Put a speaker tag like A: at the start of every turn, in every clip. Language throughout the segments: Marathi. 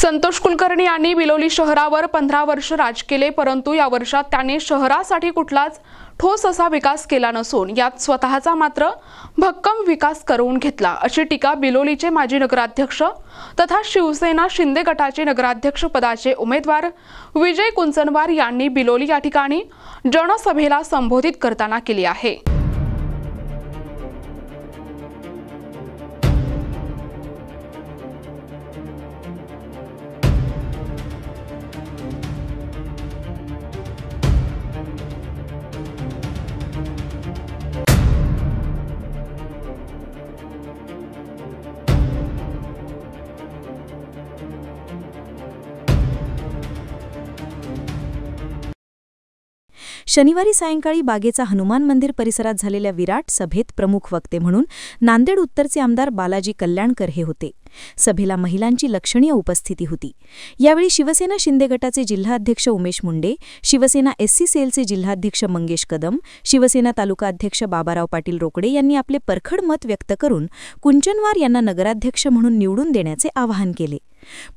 A: संतोष कुलकर्णी यांनी बिलोली शहरावर 15 वर्ष राज केले, परंतु या वर्षात त्यांनी शहरासाठी कुठलाच ठोस असा विकास केला नसून यात स्वतःचा मात्र भक्कम विकास करून घेतला, अशी टीका बिलोलीचे माजी नगराध्यक्ष तथा शिवसेना शिंदे गटाचे नगराध्यक्ष पदाचे उमेदवार विजय कुंचनवार यांनी बिलोली या ठिकाणी जनसभेला संबोधित करताना केली आहे।
B: शनिवारी सायंकाळी बागेचा हनुमान मंदिर परिसरात झालेल्या विराट सभेत प्रमुख वक्ते म्हणून नांदेड उत्तरचे आमदार बालाजी कल्याणकर हे होते। सभेला महिलांची लक्षणीय उपस्थिती होती। यावेळी शिवसेना शिंदे गटाचे जिल्हाध्यक्ष उमेश मुंडे, शिवसेना एससी सेलचे जिल्हाध्यक्ष मंगेश कदम, शिवसेना तालुका अध्यक्ष बाबाराव पाटील रोकडे यांनी आपले परखड मत व्यक्त करून कुंचनवार यांना नगराध्यक्ष म्हणून निवडून देण्याचे आवाहन केले।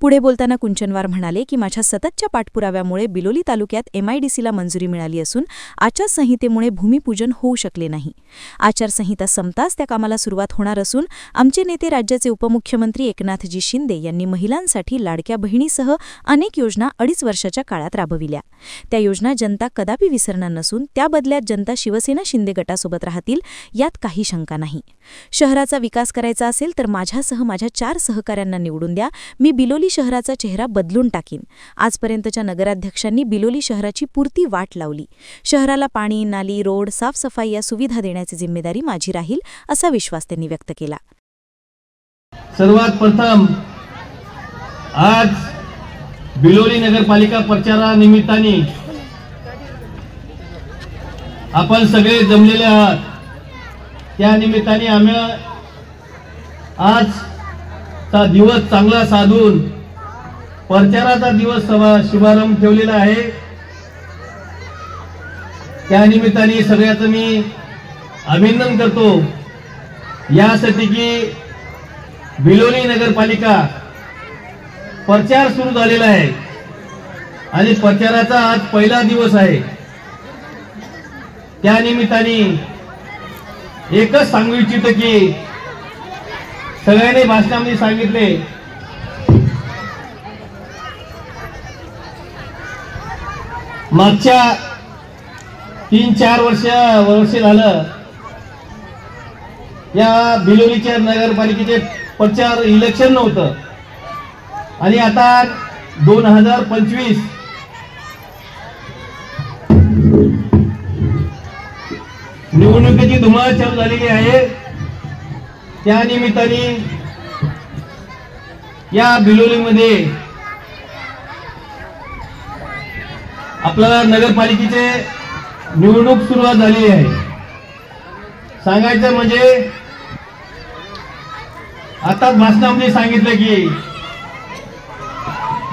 B: पुढे बोलताना कुंचनवार म्हणाले की माझ्या सततच्या पाठपुराव्यामुळे बिलोली तालुक्यात एमआयडीसीला मंजुरी मिळाली असून आचारसंहितेमुळे भूमिपूजन होऊ शकले नाही। आचारसंहिता संपताच त्या कामाला सुरुवात होणार असून आमचे नेते राज्याचे उपमुख्यमंत्री एकनाथजी शिंदे यांनी महिलांसाठी लाडक्या बहिणीसह अनेक योजना 2.5 वर्षाच्या काळात राबविल्या। त्या योजना जनता कदापि विसरणार नसून त्या बदल्यात जनता शिवसेना शिंदे गटासोबत राहतील यात काही शंका नाही। शहराचा विकास करायचा असेल तर माझ्यासह माझ्या 4 सहकाऱ्यांना निवडून द्या। मी बिलोली शहराचा चेहरा बदलून टाकीन। आजपर्यंतच्या नगराध्यक्षांनी बिलोली शहराची पुरती वाट लावली। शहराला पाणी, नाली, रोड, साफसफाई या सुविधा देण्याची जिम्मेदारी माझी राहील, असा विश्वास त्यांनी व्यक्त केला।
C: सर्वात प्रथम आज बिलोली नगरपालिका प्रचारानिमित्ताने आपण सगळे जमलेले आहात। त्या निमित्ताने आम्ही आज चा दिवस चांगला साधून प्रचाराचा दिवस शुभारंभ ठेवलेला आहे। त्या निमित्ताने सगळ्याचं मी अभिनंदन करतो, यासाठी की बिलोली नगरपालिका प्रचार सुरू झालेला आहे आणि प्रचाराचा आज पहिला दिवस आहे। त्या निमित्ताने एकच सांगू इच्छितो की सगळ्यांनी भाषणामध्ये सांगितले, मागच्या 3-4 वर्ष झालं या बिलोलीच्या नगरपालिकेचे प्रचार इलेक्शन नव्हतं आणि आता 2025 निवडणुकीची धुमाळ चालू झालेली आहे। त्या निमित्ताने या बिलोलीमध्ये आपल्याला नगरपालिकेचे निवडणूक सुरुवात झाली आहे। सांगायचं म्हणजे आता भाषणामध्ये सांगितलं की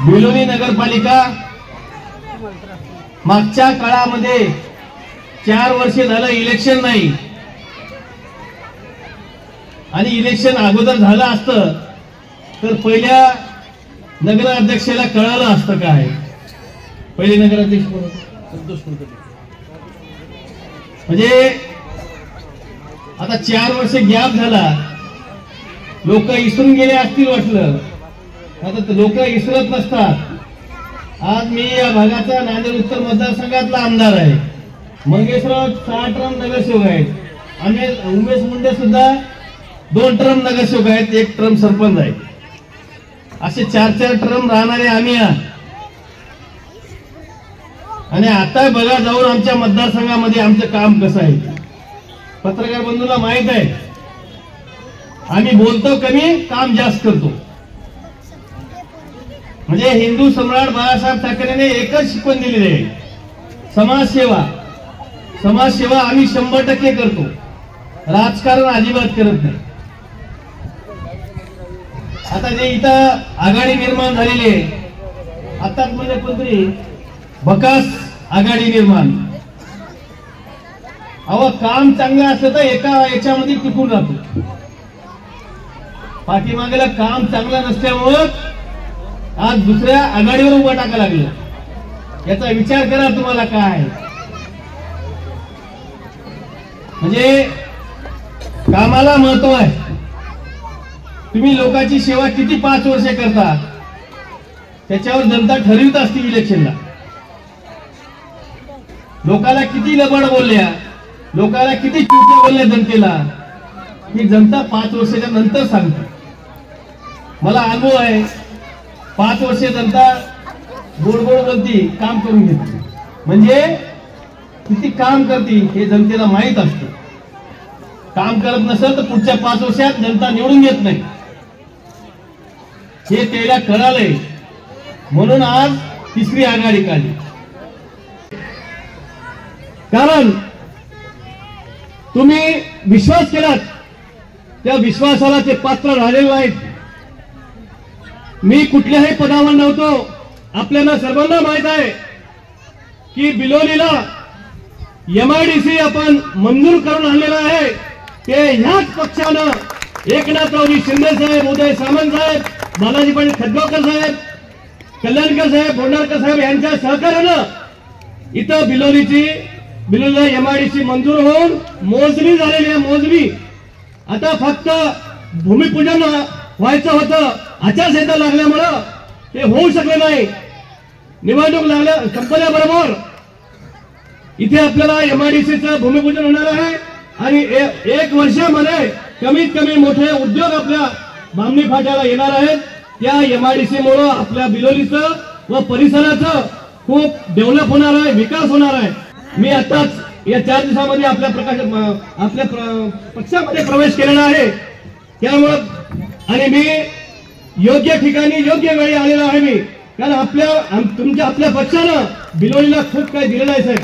C: बिलोली नगरपालिका मागच्या काळामध्ये 4 वर्ष झालं इलेक्शन नाही आणि इलेक्शन अगोदर झालं असतं तर पहिल्या नगराध्यक्षाला कळालं असतं काय। पहिले नगराध्यक्ष संतोष कुलकर्णी म्हणजे आता 4 वर्ष गॅप झाला, लोक इसरून गेले असतील वाटलं, आता लोक इसरत नसतात। आज मी या भागाचा नांदेड उत्तर मतदारसंघातला आमदार आहे। मंगेशराव 6 टर्म नगरसेवक आहेत आणि उमेश मुंडे सुद्धा 2 टर्म नगरसेवक आहेत, 1 टर्म सरपंच आहे। असे 4-4 टर्म राहणारे आम्ही आहात आणि आता बघा जाऊन आमच्या मतदारसंघामध्ये आमचं काम कसं आहे। पत्रकार बंधूंना माहित आहे, आम्ही बोलतो कमी, काम जास्त करतो। म्हणजे हिंदू सम्राट बाळासाहेब ठाकरेने एकच शिकवण दिलेली आहे, समाजसेवा। समाजसेवा आम्ही 100% करतो, राजकारण अजिबात करत नाही। आता जे इथं आघाडी निर्माण झालेली आहे, आता मुख्यमंत्री बकास आघाडी निर्माण, अहो काम चांगलं असलं तर एका याच्यामध्ये टिकून राहतो। पाठीमागेला काम चांगलं नसल्यामुळे आज दुसऱ्या आघाडीवर उभं टाका लागलं. याचा विचार करा तुम्हाला काय. म्हणजे कामाला महत्व आहे. तुम्ही लोकांची सेवा किती 5 वर्षे करता त्याच्यावर जनता ठरवित असते इलेक्शनला. लोकांना किती लबाड बोलल्या, लोकांना किती चुक्या बोलल्या जनतेला, ही जनता 5 वर्षाच्या नंतर सांगते. मला अनुभव आहे. 5 वर्षे जनता गोड गोड बोलती, काम करून घेते. म्हणजे किती काम करते हे जनतेला माहित असते. काम करत नसेल तर पुढच्या 5 वर्षात जनता निवडून घेत नाही हे त्याला कळालंय. म्हणून आज तिसरी आघाडी काढली. कारण तुम्ही विश्वास केलात, त्या विश्वासाला ते पात्र राहिलेले आहेत. मी कुठल्याही पदावर नव्हतो. आपल्याला सर्वांना माहित आहे की बिलोलीला MIDC आपण मंजूर करून आणलेला आहे. ते ह्याच पक्षानं एकनाथरावजी शिंदे साहेब, उदय सामंत साहेब, बालाजी पाटील खतगावकर साहेब, कल्याणकर साहेब, बोंडारकर साहेब यांच्या सहकार्यानं इथं बिलोलीला MIDC मंजूर होऊन मोजणी झालेली आहे. मोजणी आता फक्त भूमिपूजन व्हायचं होतं. आचारसंहिता लागल्यामुळं ते होऊ शकले नाही. निवडणूक लागल्या संपल्याबरोबर इथे आपल्याला MIDCचं भूमिपूजन होणार आहे आणि 1 वर्षामध्ये कमीत कमी मोठे उद्योग आपल्या बामणी फाट्याला येणार आहेत. त्या MIDC मुळे आपल्या बिलोलीचं व परिसराचं खूप डेव्हलप होणार आहे, विकास होणार आहे. मी आताच या 4 दिवसामध्ये आपल्या पक्षामध्ये प्रवेश केलेला आहे. त्यामुळे आणि मी योग्य ठिकाणी योग्य वेळी आलेला आहे. मी कारण आपल्या पक्षानं बिलोलीला खूप काही दिलेलं आहे साहेब.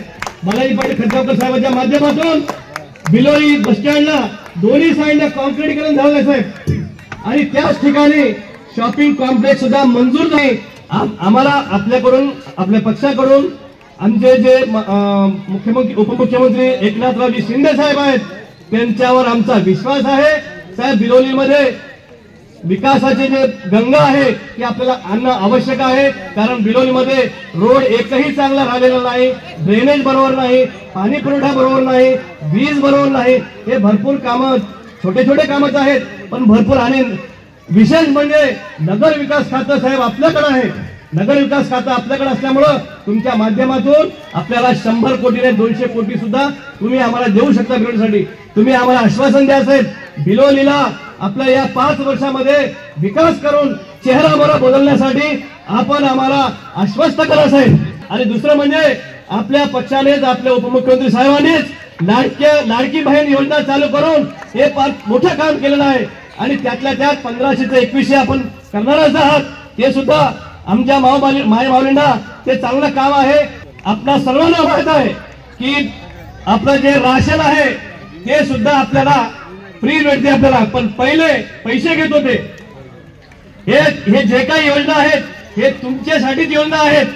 C: बालाजी पाटील खतगावकर साहेबांच्या माध्यमातून बिलोली बस स्टँडला दोन्ही साईडला कॉन्क्रीटीकरण झालं आहे साहेब. आणि त्याच ठिकाणी शॉपिंग कॉम्प्लेक्स सुद्धा मंजूर नाही. आम्हाला आपल्या पक्षाकडून आमचे जे मुख्यमंत्री उपमुख्यमंत्री एकनाथरावजी शिंदे साहेब आहेत त्यांच्यावर आमचा विश्वास आहे. साहेब बिलोलीमध्ये विकासाचे जे गंगा आहे ती आपल्याला आणणं आवश्यक आहे. कारण बिलोलीमध्ये रोड एकही चांगला राहिलेला नाही, ड्रेनेज बरोबर नाही, पाणी पुरवठा बरोबर नाही, वीज बरोबर नाही. हे भरपूर कामं छोटे छोटे कामच आहेत पण भरपूर. आणि विशेष म्हणजे नगर विकास खातं साहेब आपल्याकडे आहे. नगर विकास खातं आपल्याकडे असल्यामुळं तुमच्या माध्यमातून आपल्याला 100 कोटी नाही 200 कोटी सुद्धा तुम्ही आम्हाला देऊ शकता बिलोलीसाठी. तुम्ही आम्हाला आश्वासन द्या साहेब. बिलोलीला आपल्या या 5 वर्षामध्ये विकास करून चेहरा बरा बदलण्यासाठी आपण आम्हाला आश्वस्त करा साहेब. आणि दुसरं म्हणजे आपल्या पक्षानेच आपल्या उपमुख्यमंत्री साहेबांनीच लाडकी बहीण योजना चालू करून हे फार मोठं काम केलेलं आहे. आणि त्यातल्या त्यात 1500 ते 2100 आपण करणारच आहात. ते सुद्धा आमच्या मायमाऊलींना ते चांगलं काम आहे. आपल्या सर्वांना माहित आहे की आपलं जे राशन आहे ते सुद्धा आपल्याला फ्री भेटते आपल्याला. पण पहिले पैसे घेत होते. हे जे काही योजना आहेत हे तुमच्यासाठीच योजना आहेत.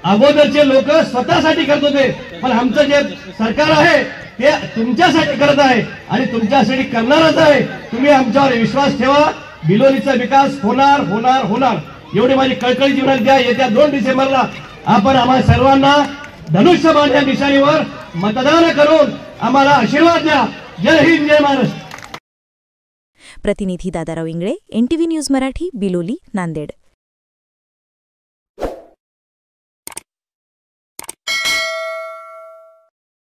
C: अगोदरचे लोक स्वतःसाठी करत होते पण आमचं जे सरकार आहे ते तुमच्यासाठी करत आहे आणि तुमच्यासाठी करणारच आहे. तुम्ही आमच्यावर विश्वास ठेवा. बिलोलीचा विकास होणार होणार होणार एवढी माझी कळकळीची विनंती द्या. येत्या 2 डिसेंबरला आपण आम्हा सर्वांना धनुष्यबाण या निशाणीवर मतदान करून आम्हाला आशीर्वाद द्या. जय हिंद, जय महाराष्ट्र.
B: प्रतिनिधी दादाराव इंगळे, NTV न्यूज मराठी, बिलोली, नांदेड.